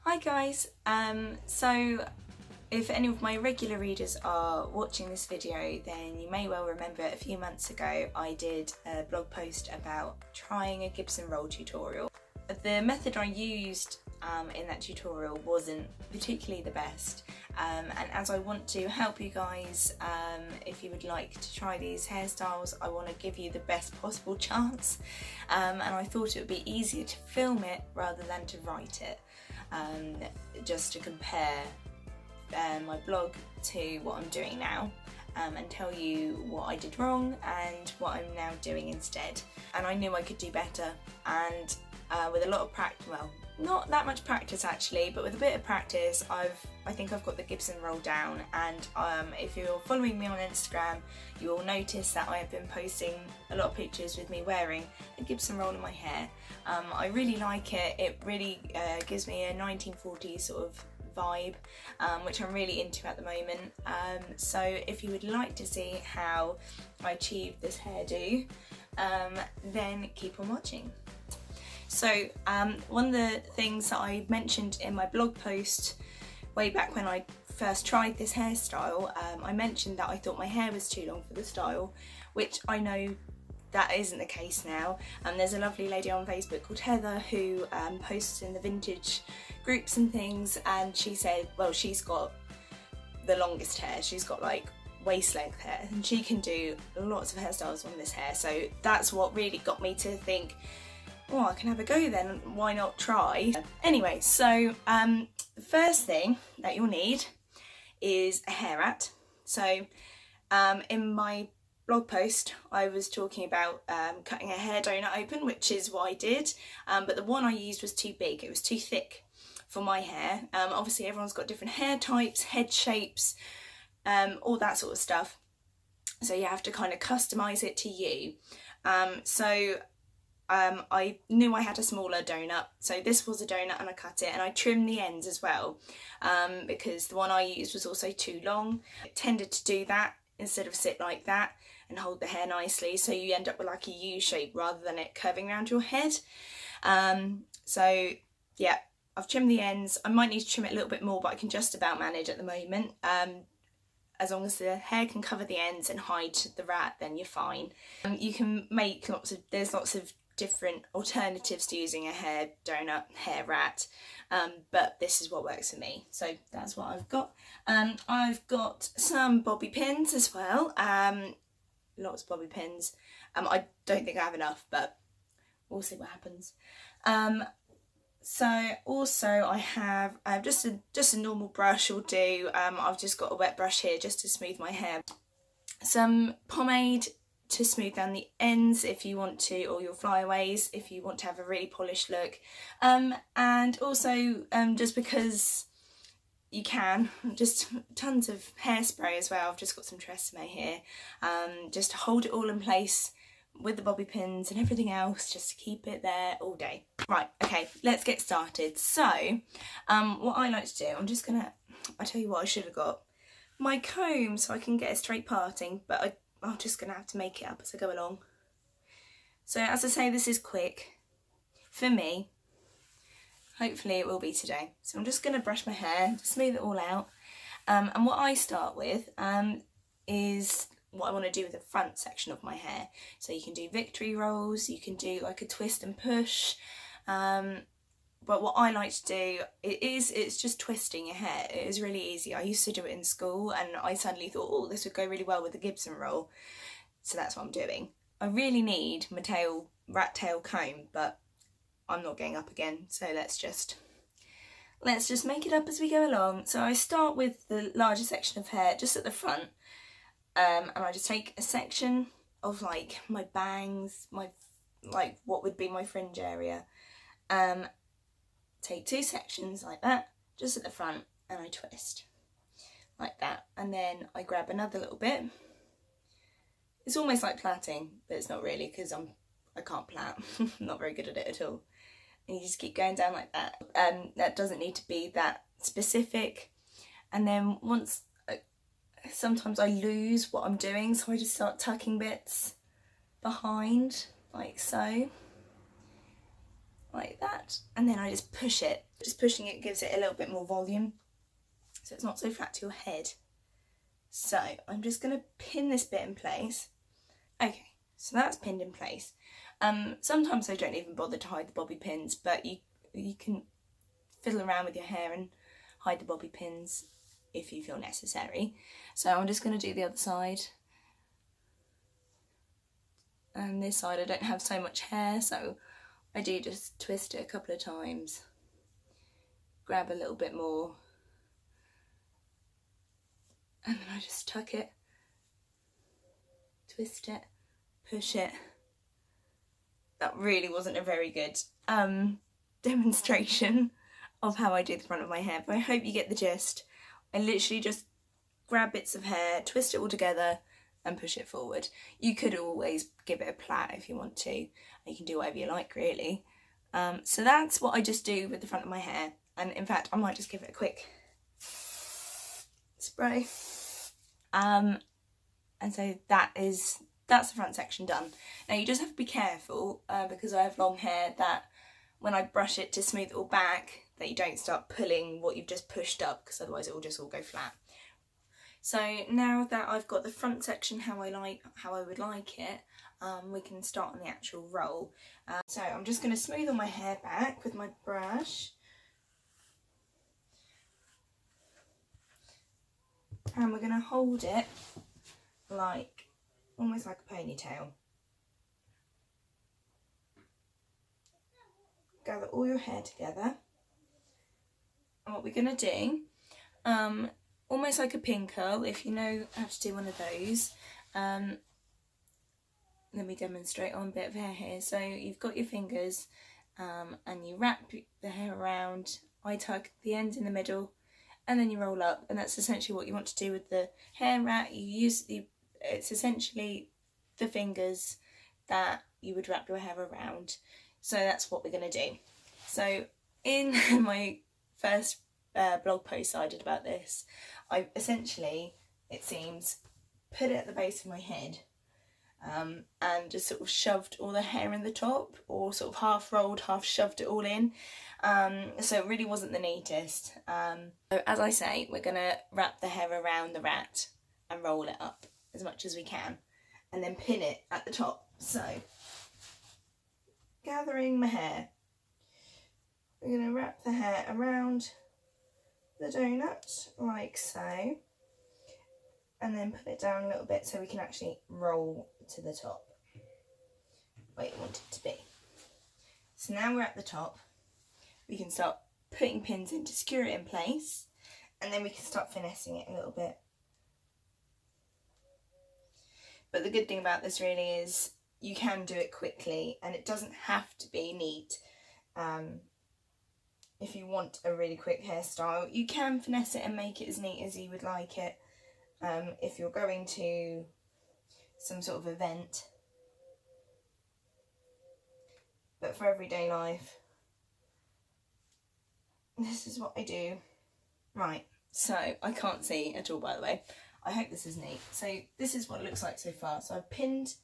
Hi guys, so if any of my regular readers are watching this video, then you may well remember a few months ago I did a blog post about trying a Gibson roll tutorial. The method I used in that tutorial wasn't particularly the best, and as I want to help you guys, if you would like to try these hairstyles, I want to give you the best possible chance, and I thought it would be easier to film it rather than to write it. Just to compare my blog to what I'm doing now, and tell you what I did wrong and what I'm now doing instead. And I knew I could do better, and with a lot of practice, well, not that much practice actually, but with a bit of practice I think I've got the Gibson roll down. And if you're following me on Instagram, you will notice that I have been posting a lot of pictures with me wearing a Gibson roll in my hair. I really like it. It really gives me a 1940s sort of vibe, which I'm really into at the moment. So if you would like to see how I achieved this hairdo, then keep on watching. So one of the things that I mentioned in my blog post way back when I first tried this hairstyle, I mentioned that I thought my hair was too long for the style, which I know that isn't the case now. There's a lovely lady on Facebook called Heather who posts in the vintage groups and things, and she said, well, she's got the longest hair, she's got like waist length hair, and she can do lots of hairstyles on this hair. So that's what really got me to think, oh, I can have a go then, why not try? Anyway, so the first thing that you'll need is a hair rat. So in my blog post I was talking about cutting a hair donut open, which is what I did, but the one I used was too big, it was too thick for my hair. Obviously everyone's got different hair types, head shapes, all that sort of stuff, so you have to kind of customise it to you. I knew I had a smaller donut, so this was a donut, and I cut it and I trimmed the ends as well, because the one I used was also too long. It tended to do that instead of sit like that and hold the hair nicely, so you end up with like a U shape rather than it curving around your head. So yeah, I've trimmed the ends. I might need to trim it a little bit more, but I can just about manage at the moment. As long as the hair can cover the ends and hide the rat, then you're fine. You can make there's lots of different alternatives to using a hair donut, hair rat, but this is what works for me, so that's what I've got. I've got some bobby pins as well, lots of bobby pins. I don't think I have enough, but we'll see what happens. So also I have just a normal brush will do. I've just got a wet brush here just to smooth my hair. Some pomade to smooth down the ends if you want to, or your flyaways if you want to have a really polished look, and also just because you can, just tons of hairspray as well. I've just got some Tresemme here, just to hold it all in place with the bobby pins and everything else, just to keep it there all day. Right, okay, let's get started. So what I like to do, I tell you what, I should have got my comb so I can get a straight parting, but I'm just going to have to make it up as I go along. So as I say, this is quick for me. Hopefully it will be today. So I'm just going to brush my hair, smooth it all out. And what I start with is what I want to do with the front section of my hair. So you can do victory rolls, you can do like a twist and push. But what I like to do, it's just twisting your hair. It is really easy. I used to do it in school, and I suddenly thought, oh, this would go really well with the Gibson roll. So that's what I'm doing. I really need my rat tail comb, but I'm not getting up again. So let's just make it up as we go along. So I start with the larger section of hair just at the front, and I just take a section of like my bangs, like what would be my fringe area. Take two sections like that, just at the front, and I twist like that, and then I grab another little bit. It's almost like plaiting, but it's not really, because I can't plait. I'm not very good at it at all. And you just keep going down like that. That doesn't need to be that specific. And then sometimes I lose what I'm doing, so I just start tucking bits behind, like so. like that, and then I just push it. Just pushing it gives it a little bit more volume, so it's not so flat to your head. So I'm just going to pin this bit in place. Okay, so that's pinned in place. Sometimes I don't even bother to hide the bobby pins, but you can fiddle around with your hair and hide the bobby pins if you feel necessary. So I'm just going to do the other side. And this side I don't have so much hair, so I do just twist it a couple of times. Grab a little bit more. And then I just tuck it, twist it, push it. That really wasn't a very good demonstration of how I do the front of my hair, but I hope you get the gist. I literally just grab bits of hair, twist it all together and push it forward. You could always give it a plait if you want to. You can do whatever you like, really. So that's what I just do with the front of my hair. And in fact, I might just give it a quick spray. And so that's the front section done. Now you just have to be careful because I have long hair, that when I brush it to smooth it all back, that you don't start pulling what you've just pushed up, because otherwise it will just all go flat. So now that I've got the front section how I would like it, we can start on the actual roll. So I'm just going to smooth all my hair back with my brush. And we're going to hold it like, almost like a ponytail. Gather all your hair together. And what we're going to do, almost like a pin curl, if you know how to do one of those. Let me demonstrate on a bit of hair here. So you've got your fingers and you wrap the hair around. I tuck the end in the middle and then you roll up, and that's essentially what you want to do with the hair wrap. It's essentially the fingers that you would wrap your hair around. So that's what we're going to do. So in my first blog post I did about this, I essentially, it seems, put it at the base of my head and just sort of shoved all the hair in the top, or sort of half rolled, half shoved it all in. So it really wasn't the neatest. So as I say, we're going to wrap the hair around the rat and roll it up as much as we can, and then pin it at the top. So gathering my hair, we're going to wrap the hair around the donut like so, and then put it down a little bit so we can actually roll to the top where you want it to be. So now we're at the top, we can start putting pins in to secure it in place, and then we can start finessing it a little bit. But the good thing about this really is you can do it quickly, and it doesn't have to be neat. If you want a really quick hairstyle, you can finesse it and make it as neat as you would like it. If you're going to some sort of event. But for everyday life, this is what I do. Right, so I can't see at all, by the way. I hope this is neat. So this is what it looks like so far. So I've pinned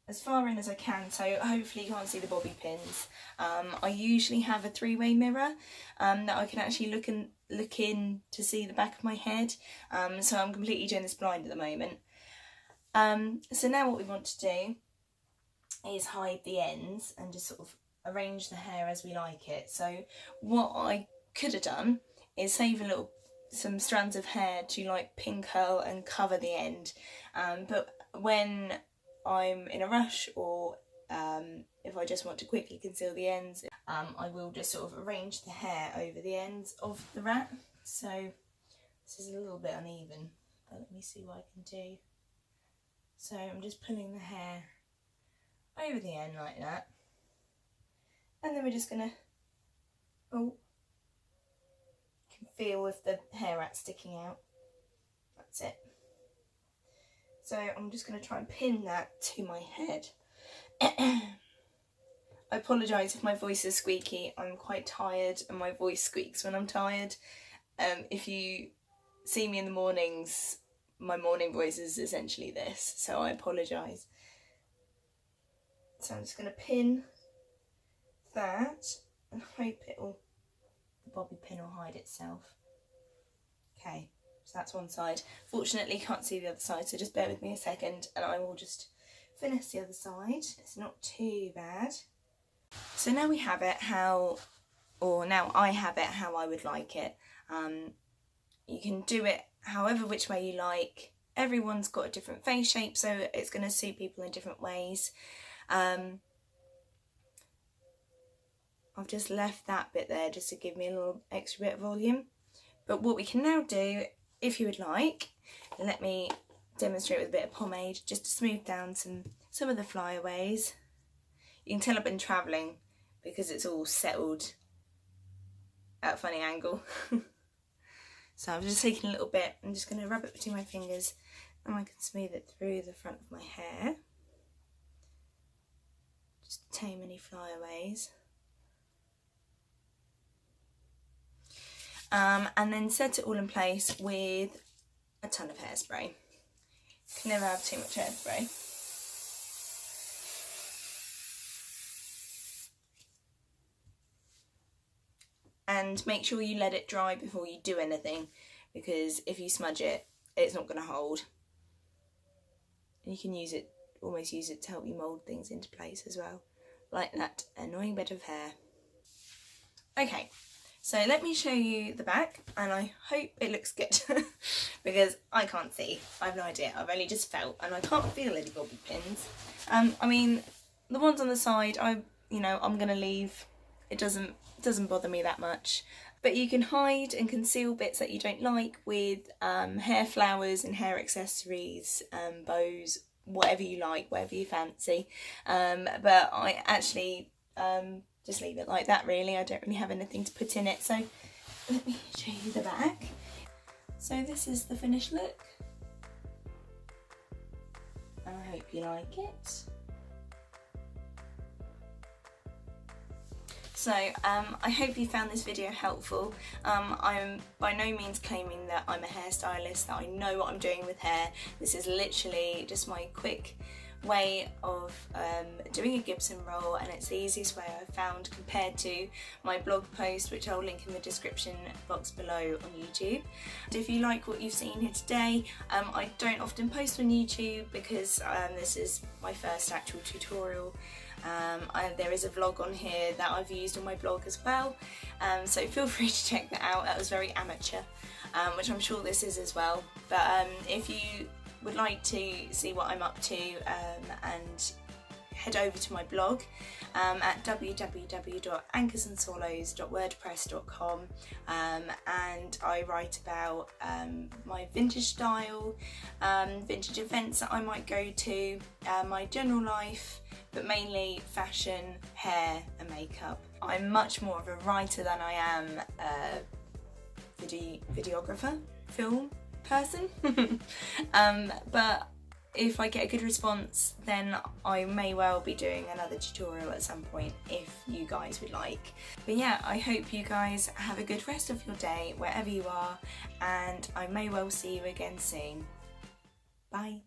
as far in as I can, so hopefully you can't see the bobby pins. I usually have a three-way mirror that I can actually look in to see the back of my head. So I'm completely doing this blind at the moment. So now what we want to do is hide the ends and just sort of arrange the hair as we like it. So what I could have done is save some strands of hair to like pin curl and cover the end, but when I'm in a rush, or if I just want to quickly conceal the ends, I will just sort of arrange the hair over the ends of the rat. So this is a little bit uneven, but let me see what I can do. So I'm just pulling the hair over the end like that, and then we're just gonna, you can feel if the hair rat's sticking out. That's it. So I'm just going to try and pin that to my head. I apologise if my voice is squeaky. I'm quite tired and my voice squeaks when I'm tired. If you see me in the mornings, my morning voice is essentially this, so I apologise. So I'm just going to pin that and hope the bobby pin will hide itself. Okay, so that's one side. Fortunately, you can't see the other side, so just bear with me a second and I will just finesse the other side. It's not too bad. So now we have it now I have it how I would like it. You can do it however which way you like. Everyone's got a different face shape, so it's going to suit people in different ways. I've just left that bit there just to give me a little extra bit of volume. But what we can now do, if you would like, let me demonstrate with a bit of pomade just to smooth down some of the flyaways. You can tell I've been travelling because it's all settled at a funny angle. So I've just taken a little bit, I'm just going to rub it between my fingers and I can smooth it through the front of my hair. Just to tame any flyaways. And then set it all in place with a ton of hairspray. You can never have too much hairspray. And make sure you let it dry before you do anything, because if you smudge it, it's not going to hold. And you can almost use it to help you mould things into place as well, like that annoying bit of hair. Okay, so let me show you the back, and I hope it looks good because I can't see. I have no idea. I've only just felt, and I can't feel any bobby pins. I mean, the ones on the side, I'm going to leave. It doesn't bother me that much. But you can hide and conceal bits that you don't like with hair flowers and hair accessories, bows, whatever you like, whatever you fancy. But I actually just leave it like that really. I don't really have anything to put in it. So let me show you the back. So this is the finished look. And I hope you like it. So I hope you found this video helpful. I'm by no means claiming that I'm a hairstylist, that I know what I'm doing with hair. This is literally just my quick way of doing a Gibson roll, and it's the easiest way I've found compared to my blog post, which I'll link in the description box below on YouTube. And if you like what you've seen here today, I don't often post on YouTube because this is my first actual tutorial. There is a vlog on here that I've used on my blog as well, so feel free to check that out. That was very amateur, which I'm sure this is as well. But if you would like to see what I'm up to, and head over to my blog at www.anchorsandswallows.wordpress.com, and I write about my vintage style, vintage events that I might go to, my general life, but mainly fashion, hair and makeup. I'm much more of a writer than I am a videographer, film person. But if I get a good response, then I may well be doing another tutorial at some point if you guys would like. But yeah, I hope you guys have a good rest of your day wherever you are, and I may well see you again soon. Bye.